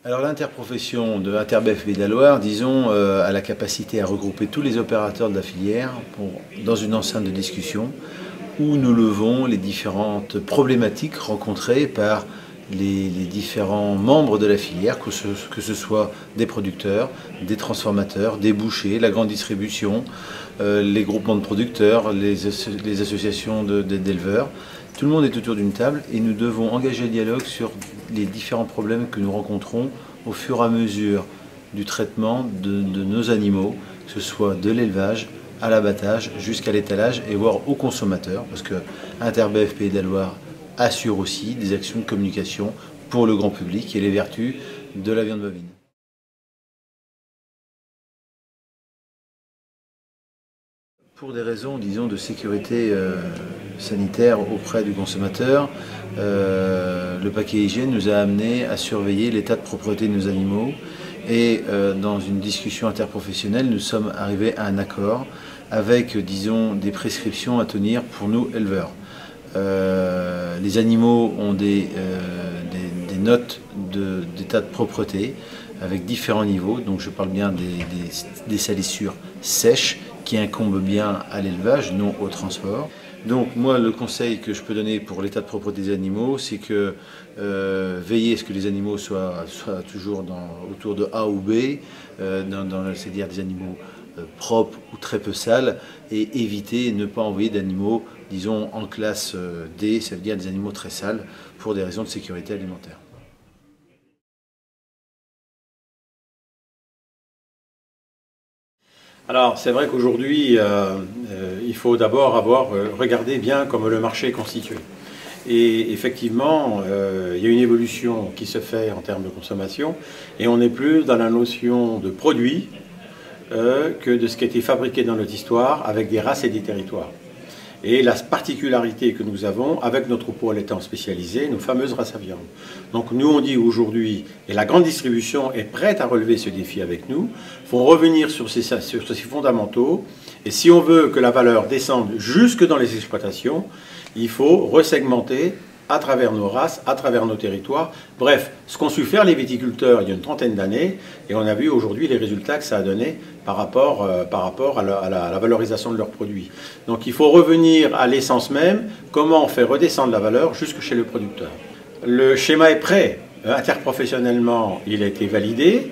Alors l'interprofession de Interbef Pays de la Loire, disons, a la capacité à regrouper tous les opérateurs de la filière dans une enceinte de discussion où nous levons les différentes problématiques rencontrées par les différents membres de la filière, que ce soit des producteurs, des transformateurs, des bouchers, la grande distribution, les groupements de producteurs, les associations d'éleveurs. Tout le monde est autour d'une table et nous devons engager le dialogue sur les différents problèmes que nous rencontrons au fur et à mesure du traitement de nos animaux, que ce soit de l'élevage à l'abattage jusqu'à l'étalage et voire aux consommateurs, parce que Interbef Pays de la Loire assure aussi des actions de communication pour le grand public et les vertus de la viande bovine. Pour des raisons, disons, de sécurité sanitaire auprès du consommateur, le paquet hygiène nous a amené à surveiller l'état de propreté de nos animaux et dans une discussion interprofessionnelle, nous sommes arrivés à un accord avec, disons, des prescriptions à tenir pour nous éleveurs. Les animaux ont des notes d'état de propreté avec différents niveaux, donc je parle bien des salissures sèches qui incombent bien à l'élevage, non au transport. Donc moi, le conseil que je peux donner pour l'état de propreté des animaux, c'est que veiller à ce que les animaux soient toujours autour de A ou B, c'est-à-dire des animaux propres ou très peu sales, et éviter ne pas envoyer d'animaux, disons, en classe D, ça veut dire des animaux très sales, pour des raisons de sécurité alimentaire. Alors, c'est vrai qu'aujourd'hui, il faut d'abord regarder bien comment le marché est constitué. Et effectivement, il y a une évolution qui se fait en termes de consommation, et on n'est plus dans la notion de produit que de ce qui a été fabriqué dans notre histoire avec des races et des territoires. Et la particularité que nous avons avec notre troupeau allaitant spécialisé, nos fameuses races à viande. Donc nous on dit aujourd'hui, et la grande distribution est prête à relever ce défi avec nous, il faut revenir sur ces fondamentaux, et si on veut que la valeur descende jusque dans les exploitations, il faut resegmenter à travers nos races, à travers nos territoires. Bref, ce qu'ont su faire les viticulteurs il y a une trentaine d'années, et on a vu aujourd'hui les résultats que ça a donné par rapport à la valorisation de leurs produits. Donc il faut revenir à l'essence même, comment on fait redescendre la valeur jusque chez le producteur. Le schéma est prêt, interprofessionnellement il a été validé,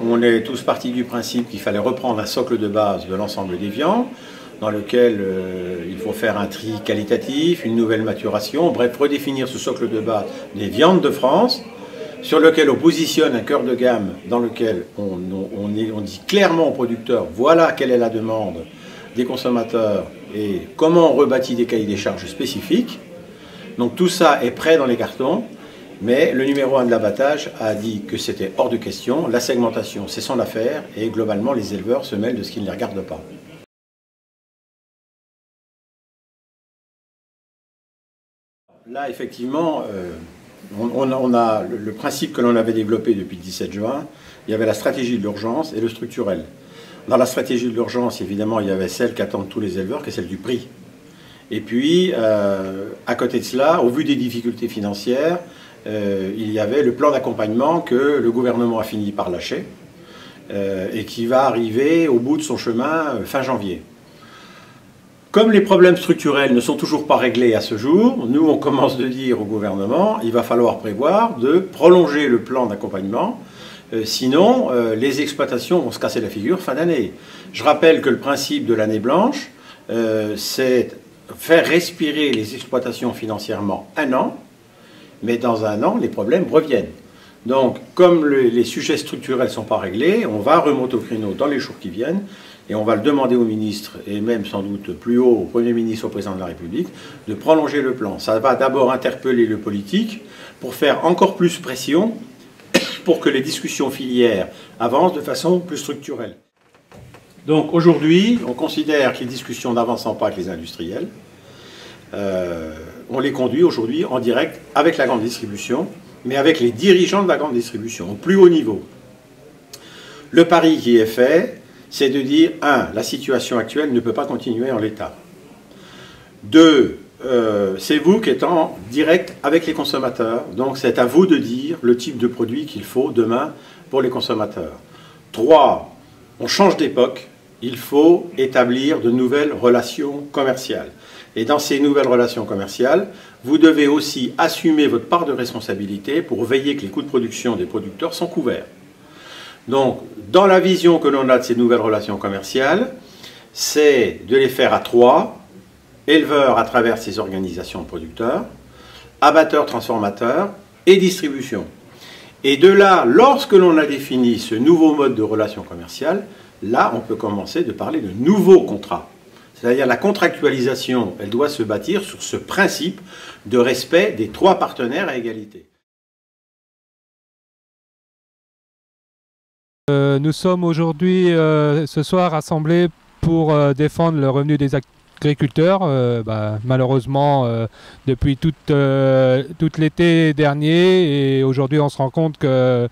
on est tous partis du principe qu'il fallait reprendre un socle de base de l'ensemble des viandes, dans lequel il faut faire un tri qualitatif, une nouvelle maturation, bref, redéfinir ce socle de base des viandes de France, sur lequel on positionne un cœur de gamme, dans lequel on dit clairement aux producteurs, voilà quelle est la demande des consommateurs et comment on rebâtit des cahiers des charges spécifiques. Donc tout ça est prêt dans les cartons, mais le numéro 1 de l'abattage a dit que c'était hors de question, la segmentation c'est son affaire, et globalement les éleveurs se mêlent de ce qui ne les regarde pas. Là, effectivement, on a le principe que l'on avait développé depuis le 17 juin, il y avait la stratégie de l'urgence et le structurel. Dans la stratégie de l'urgence, évidemment, il y avait celle qu'attendent tous les éleveurs, qui est celle du prix. Et puis, à côté de cela, au vu des difficultés financières, il y avait le plan d'accompagnement que le gouvernement a fini par lâcher et qui va arriver au bout de son chemin fin janvier. Comme les problèmes structurels ne sont toujours pas réglés à ce jour, nous on commence de dire au gouvernement il va falloir prévoir de prolonger le plan d'accompagnement, sinon les exploitations vont se casser la figure fin d'année. Je rappelle que le principe de l'année blanche, c'est faire respirer les exploitations financièrement un an, mais dans un an les problèmes reviennent. Donc comme les sujets structurels ne sont pas réglés, on va remonter au créneau dans les jours qui viennent, et on va le demander au ministre, et même sans doute plus haut au Premier ministre, au Président de la République, de prolonger le plan. Ça va d'abord interpeller le politique pour faire encore plus pression pour que les discussions filières avancent de façon plus structurelle. Donc aujourd'hui, on considère que les discussions n'avancent pas avec les industriels. On les conduit aujourd'hui en direct avec la grande distribution, mais avec les dirigeants de la grande distribution, au plus haut niveau. Le pari qui est fait, c'est de dire, 1, la situation actuelle ne peut pas continuer en l'état. 2, c'est vous qui êtes en direct avec les consommateurs. Donc c'est à vous de dire le type de produit qu'il faut demain pour les consommateurs. 3. On change d'époque. Il faut établir de nouvelles relations commerciales. Et dans ces nouvelles relations commerciales, vous devez aussi assumer votre part de responsabilité pour veiller que les coûts de production des producteurs sont couverts. Donc, dans la vision que l'on a de ces nouvelles relations commerciales, c'est de les faire à 3, éleveurs à travers ces organisations de producteurs, abatteurs, transformateurs et distribution. Et de là, lorsque l'on a défini ce nouveau mode de relation commerciale, là, on peut commencer de parler de nouveaux contrats. C'est-à-dire la contractualisation, elle doit se bâtir sur ce principe de respect des 3 partenaires à égalité. Nous sommes aujourd'hui, ce soir, rassemblés pour défendre le revenu des agriculteurs. Malheureusement, depuis tout l'été dernier, et aujourd'hui on se rend compte que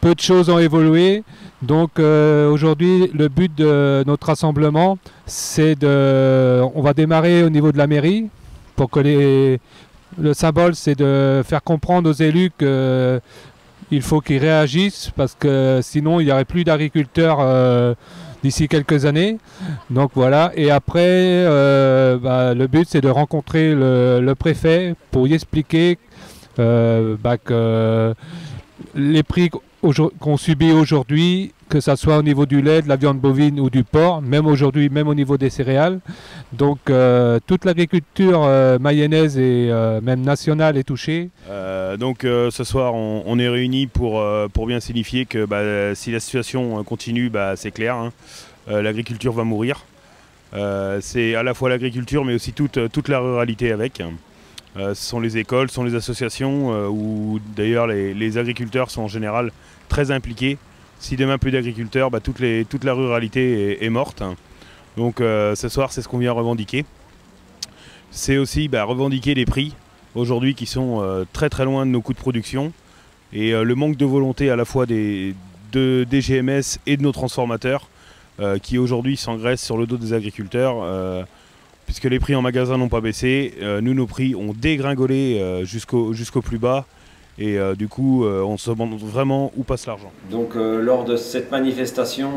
peu de choses ont évolué. Donc aujourd'hui, le but de notre rassemblement, c'est on va démarrer au niveau de la mairie pour que le symbole, c'est de faire comprendre aux élus qu'il faut qu'ils réagissent parce que sinon il n'y aurait plus d'agriculteurs d'ici quelques années. Donc voilà, et après le but c'est de rencontrer le préfet pour y expliquer que les prix qu'on subit aujourd'hui, que ce soit au niveau du lait, de la viande bovine ou du porc, même aujourd'hui, même au niveau des céréales. Donc toute l'agriculture mayonnaise et même nationale est touchée. Ce soir, on est réunis pour bien signifier que si la situation continue, c'est clair, hein, l'agriculture va mourir. C'est à la fois l'agriculture, mais aussi toute la ruralité avec. Ce sont les écoles, ce sont les associations, où d'ailleurs les agriculteurs sont en général très impliqués. Si demain plus d'agriculteurs, toute la ruralité est morte. Donc ce soir, c'est ce qu'on vient revendiquer. C'est aussi revendiquer les prix aujourd'hui qui sont très très loin de nos coûts de production. Et le manque de volonté à la fois des GMS et de nos transformateurs qui aujourd'hui s'engraissent sur le dos des agriculteurs. Puisque les prix en magasin n'ont pas baissé, nous nos prix ont dégringolé jusqu'au plus bas et du coup on se demande vraiment où passe l'argent. Donc lors de cette manifestation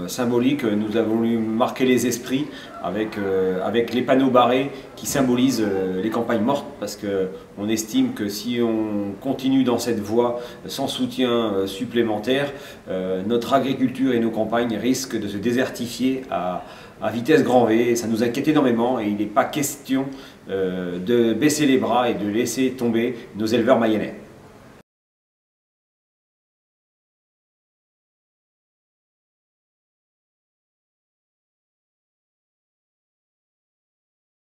symbolique, nous avons voulu marquer les esprits avec les panneaux barrés qui symbolisent les campagnes mortes, parce qu'on estime que si on continue dans cette voie sans soutien supplémentaire, notre agriculture et nos campagnes risquent de se désertifier à vitesse grand V, et ça nous inquiète énormément, et il n'est pas question de baisser les bras et de laisser tomber nos éleveurs mayennais.